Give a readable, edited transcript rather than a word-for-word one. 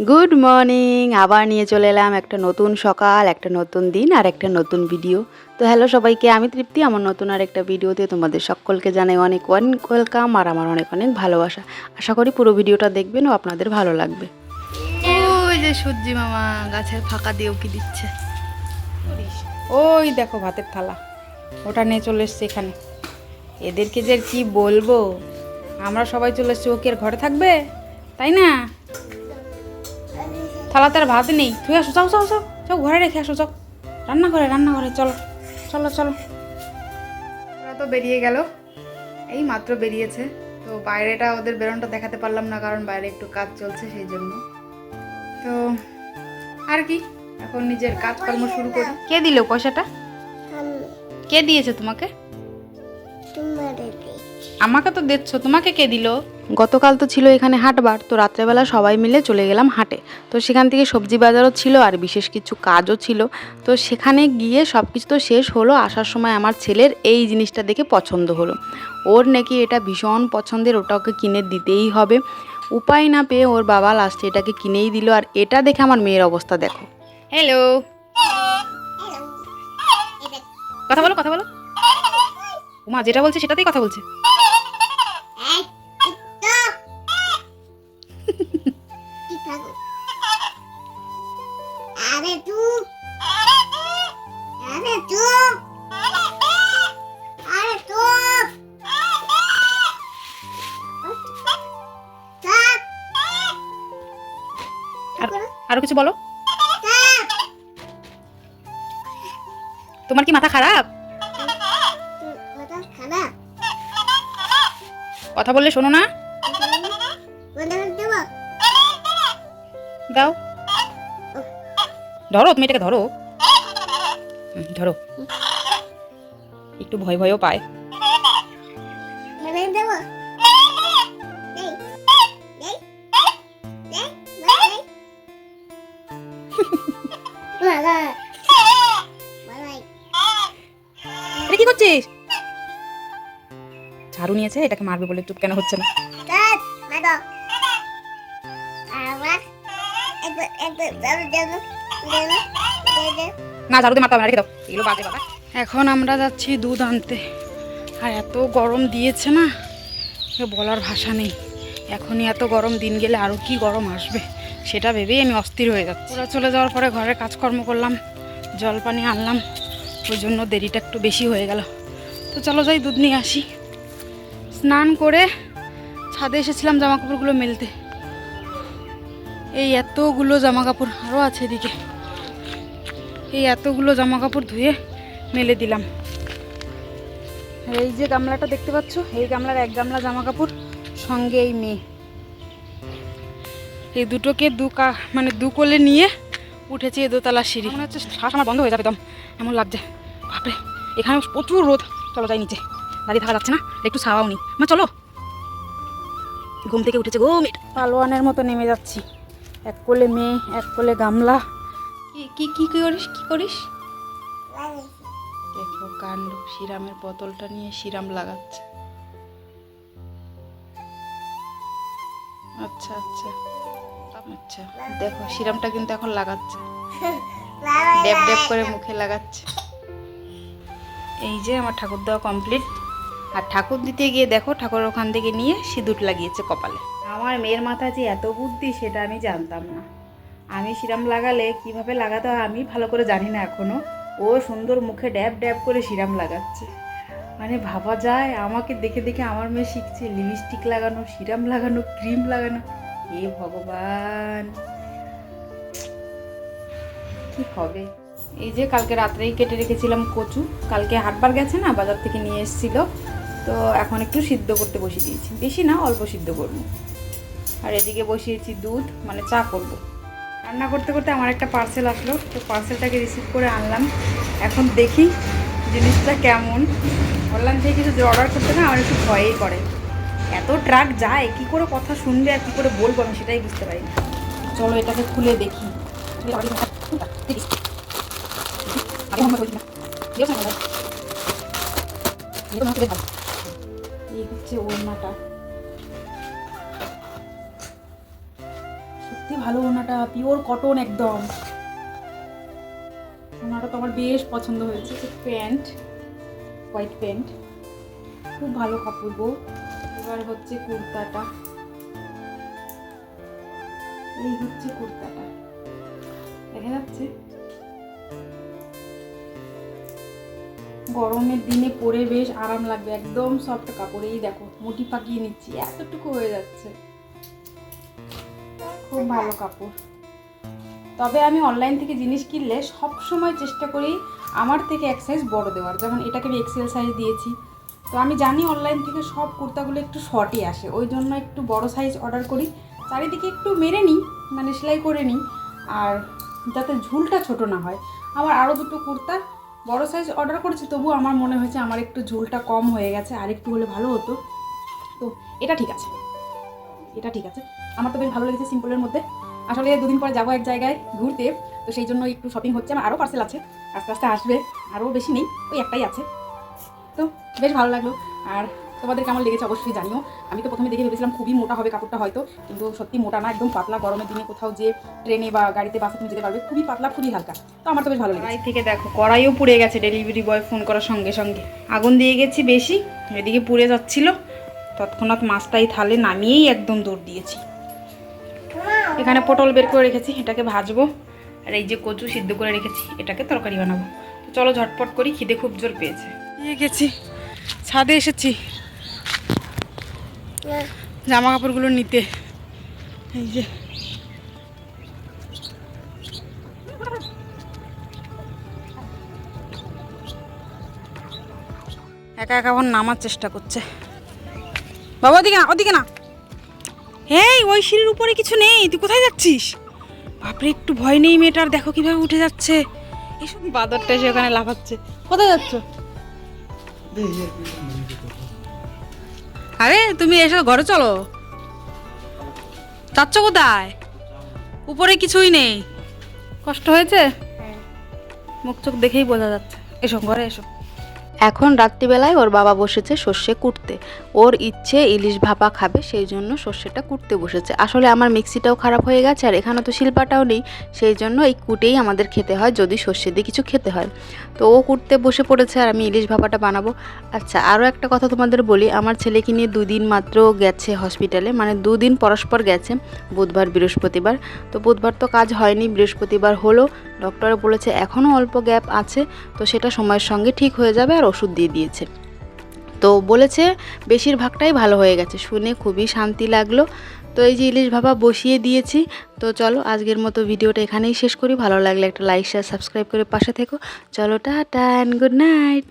Good morning, আবার নিয়ে চলে এলাম একটা নতুন সকাল, একটা নতুন দিন আর একটা নতুন ভিডিও। তো হ্যালো সবাইকে, আমি তৃপ্তি। আমার নতুন আর একটা ভিডিওতে তোমাদের সকলকে জানাই অনেক অনেক ওয়েলকাম আর আমার অনেক অনেক ভালোবাসা। আশা করি পুরো ভিডিওটা দেখবেন ও আপনাদের ভালো লাগবে। ওই যে সূর্যি মামা গাছের ফাঁকা দিয়ে উকি দিচ্ছে। ওই দেখো ভাতের থালা, ওটা নিয়ে চলে এসছে এখানে। এদেরকে যে কি বলবো, আমরা সবাই চলে এসছি, ও কি আর ঘরে থাকবে, তাই না? থালাতে আর ভাত নেই, তুই আসো, যাও যাও যাও যাও, ঘরে রেখে আসো, যাও রান্নাঘরে চলো চলো চলো। ওরা তো বেরিয়ে গেল, এই মাত্র বেরিয়েছে। তো বাইরেটা ওদের বেরোনটা দেখাতে পারলাম না, কারণ বাইরে একটু কাজ চলছে সেই জন্য। তো আর কি, এখন নিজের কাজকর্ম শুরু করি। কে দিল পয়সাটা? কে দিয়েছে তোমাকে? আমাকে তো দিচ্ছ, তোমাকে কে দিল? গতকাল তো ছিল এখানে হাটবার, তো রাত্রেবেলা সবাই মিলে চলে গেলাম হাটে। তো সেখান থেকে সবজি বাজারও ছিল আর বিশেষ কিছু কাজও ছিল। তো সেখানে গিয়ে সব কিছু তো শেষ হলো। আসার সময় আমার ছেলের এই জিনিসটা দেখে পছন্দ হলো, ওর নাকি এটা ভীষণ পছন্দের, ওটা ওকে কিনে দিতেই হবে। উপায় না পেয়ে ওর বাবা লাস্টে এটাকে কিনেই দিল। আর এটা দেখে আমার মেয়ের অবস্থা দেখো। হ্যালো, কথা বলো কথা বলো। উমা যেটা বলছে সেটাতেই কথা বলছে। আরো কিছু বলো। তোমার কি মাথা খারাপ? কথা বললে শোনো না? দাও, ধরো, তুমি এটাকে ধরো, ধরো। একটু ভয় ভয়ও পায়। এটা কি করছিস? ঝাড়ু নিয়েছে, এটাকে মারবে বলে চুপ কেন হচ্ছে না? না, ঝাড়ু দিয়ে মারতে হবে না, রেখে দাও, এগুলো বাজে বাবা। এখন আমরা যাচ্ছি দুধ আনতে, আর এত গরম দিয়েছে না, বলার ভাষা নেই। এখনই এত গরম, দিন গেলে আরও কি গরম আসবে সেটা ভেবেই আমি অস্থির হয়ে যাচ্ছি। ওরা চলে যাওয়ার পরে ঘরের কাজকর্ম করলাম, জল পানি আনলাম, ওই জন্য দেরিটা একটু বেশি হয়ে গেল। তো চলো যাই দুধ নিয়ে আসি। স্নান করে ছাদে এসেছিলাম জামাকাপড়গুলো মেলতে। এই এতগুলো জামাকাপড়, আরও আছে এদিকে, এই এতগুলো জামাকাপড় ধুয়ে মেলে দিলাম। আর এই যে গামলাটা দেখতে পাচ্ছ, এই গামলার এক গামলা জামাকাপড়, সঙ্গে এই মেয়ে, এই দুটোকে মানে দু কোলে নিয়ে উঠেছি এই দোতলা সিঁড়ি। মনে হচ্ছে শ্বাস আমার বন্ধ হয়ে যাবে, দম এমন লাগছে। বাপরে, এখানে প্রচুর রোদ। চলো যাই নিচে, দাঁড়িয়ে থাকা যাচ্ছে না, একটু ছাওয়াও নি। মা চলো, ঘুম থেকে উঠেছে গো মেয়েটা। পালোয়ানের মতো নেমে যাচ্ছি, এক কোলে মেয়ে, এক কোলে গামলা। কি কি করিস, কি করিস? দেখো কাণ্ড, সিরামের বোতলটা নিয়ে সিরাম লাগাচ্ছে। আচ্ছা আচ্ছা আচ্ছা, দেখো সিরামটা কিন্তু এখন লাগাচ্ছে, ড্যাব ড্যাব করে মুখে লাগাচ্ছে। এই যে আমার ঠাকুর দেওয়া কমপ্লিট। আর ঠাকুর দিতে গিয়ে দেখো, ঠাকুরের ওখান থেকে নিয়ে সিঁদুর লাগিয়েছে কপালে। আমার মেয়ের মাথায় যে এত বুদ্ধি সেটা আমি জানতাম না। আমি সিরাম লাগালে কিভাবে লাগাতে হয় আমি ভালো করে জানি না এখনো। ও সুন্দর মুখে ড্যাব ড্যাব করে সিরাম লাগাচ্ছে। মানে ভাবা যায়, আমাকে দেখে দেখে আমার মেয়ে শিখছে লিপস্টিক লাগানো, সিরাম লাগানো, ক্রিম লাগানো। হে ভগবান, কি হবে। এই যে কালকে রাত্রেই কেটে রেখেছিলাম কচু, কালকে হাটবার গেছে না, বাজার থেকে নিয়ে এসেছিল। তো এখন একটু সিদ্ধ করতে বসিয়ে দিয়েছি, বেশি না, অল্প সিদ্ধ করবো। আর এদিকে বসিয়েছি দুধ, মানে চা করব। রান্না করতে করতে আমার একটা পার্সেল আসলো, তো পার্সেলটাকে রিসিভ করে আনলাম। এখন দেখি জিনিসটা কেমন। অনলাইন থেকে কিছু অর্ডার করতে না আমার একটু ভয়ই করে, এত ট্রাক যায়, কি করে কথা শুনবে আর কি করে বলবো আমি সেটাই বুঝতে পারি না। চলো এটাকে খুলে দেখি। এই হচ্ছে ওড়নাটা, সত্যি ভালো ওনাটা, পিওর কটন একদম। ওনাটা তো আমার বেশ পছন্দ হয়েছে। প্যান্ট, হোয়াইট প্যান্ট, খুব ভালো কাপড় গো। এবার হচ্ছে কুর্তাটা, এই হচ্ছে কুর্তাটা, দেখা যাচ্ছে। গরমের দিনে পরে বেশ আরাম লাগবে, একদম সফট কাপড়। এই দেখো মুঠি পাকিয়ে নিচ্ছি, এতটুকু হয়ে যাচ্ছে, খুব ভালো কাপড়। তবে আমি অনলাইন থেকে জিনিস কিনলে সব সময় চেষ্টা করি আমার থেকে এক সাইজ বড় দেওয়ার। যেমন এটাকে আমি এক্সেল সাইজ দিয়েছি, তো আমি জানি অনলাইন থেকে সব কুর্তাগুলো একটু শর্টই আসে, ওই জন্য একটু বড় সাইজ অর্ডার করি। চারিদিকে একটু মেরে নিই, মানে সেলাই করে নিই, আর যাতে ঝুলটা ছোট না হয়। আমার আরও দুটো কুর্তা বড় সাইজ অর্ডার করেছি, তবু আমার মনে হয়েছে আমার একটু ঝুলটা কম হয়ে গেছে, আর একটু হলে ভালো হতো। তো এটা ঠিক আছে, এটা ঠিক আছে, আমার তো বেশ ভালো লেগেছে সিম্পলের মধ্যে। আসলে দুদিন পরে যাবো এক জায়গায় ঘুরতে, তো সেই জন্য একটু শপিং হচ্ছে। আমার আরও পার্সেল আছে, আস্তে আস্তে আসবে, আরও বেশি নেই, ওই একটাই আছে। তো বেশ ভালো লাগলো। আর তোমাদের কেমন লেগেছে অবশ্যই জানিও। আমি তো প্রথমে দেখে ভেবেছিলাম খুবই মোটা হবে কাপড়টা হয়তো, কিন্তু সত্যি মোটা না, একদম পাতলা। গরমের দিনে কোথাও যে ট্রেনে বা গাড়িতে বাসে তুমি যেতে পারবে, খুবই পাতলা, খুবই হালকা। তো আমার তো বেশ ভালো লেগেছে। কড়াই থেকে দেখো কড়াইও পুড়ে গেছে, ডেলিভারি বয় ফোন করার সঙ্গে সঙ্গে আগুন দিয়ে গেছি বেশি, এদিকে পুড়ে যাচ্ছিল। তৎক্ষণাৎ মাছটাই থালে নামিয়েই একদম দৌড় দিয়েছি। এখানে পটল বের করে রেখেছি, এটাকে ভাজবো। আর এই যে কচু সিদ্ধ করে রেখেছি, এটাকে তরকারি বানাবো। তো চলো ঝটপট করি, খিদে খুব জোর পেয়েছে। নিয়ে গেছি, ছাদে এসেছি জামা কাপড়গুলো নিতে। এই যে একা একা আবার নামার চেষ্টা করছে। বাবা ওদিকে না, ওদিকে না। এই ওই সিঁড়ির উপরে কিছু নেই, তুই কোথায় যাচ্ছিস? বাপরে, একটু ভয় নেই মেয়েটার, দেখো কিভাবে উঠে যাচ্ছে। এইসব বাদরটা এসে ওখানে লাফাচ্ছে। কোথায় যাচ্ছ? আরে তুমি এসো, ঘরে চলো। যাচ্ছ কোথায়? উপরে কিছুই নেই। কষ্ট হয়েছে? মুখ চোখ দেখেই বোঝা যাচ্ছে। এসো ঘরে এসো। এখন রাত্রিবেলায় ওর বাবা বসেছে সর্ষে কুটতে। ওর ইচ্ছে ইলিশ ভাপা খাবে, সেই জন্য সর্ষেটা কুটতে বসেছে। আসলে আমার মিক্সিটাও খারাপ হয়ে গেছে, আর এখানে তো শিলপাটাও নেই, সেই জন্য এই কুটেই আমাদের খেতে হয় যদি সর্ষে দিয়ে কিছু খেতে হয়। তো ও কুটতে বসে পড়েছে, আর আমি ইলিশ ভাপাটা বানাবো। আচ্ছা, আরও একটা কথা তোমাদের বলি, আমার ছেলেকে নিয়ে 2 দিন মাত্র গেছে হসপিটালে, মানে 2 দিন পরস্পর গেছে, বুধবার বৃহস্পতিবার। তো বুধবার তো কাজ হয়নি, বৃহস্পতিবার হলো। ডক্টর বলেছে এখনও অল্প গ্যাপ আছে, তো সেটা সময়ের সঙ্গে ঠিক হয়ে যাবে, আর ওষুধ দিয়ে দিয়েছে। তো বলেছে বেশিরভাগটাই ভালো হয়ে গেছে, শুনে খুবই শান্তি লাগলো। তো এই যে ইলিশ ভাপা বসিয়ে দিয়েছি। তো চলো আজকের মতো ভিডিওটা এখানেই শেষ করি। ভালো লাগলে একটা লাইক শেয়ার সাবস্ক্রাইব করে পাশে থেকো। চলো টাটা অ্যান্ড গুড নাইট।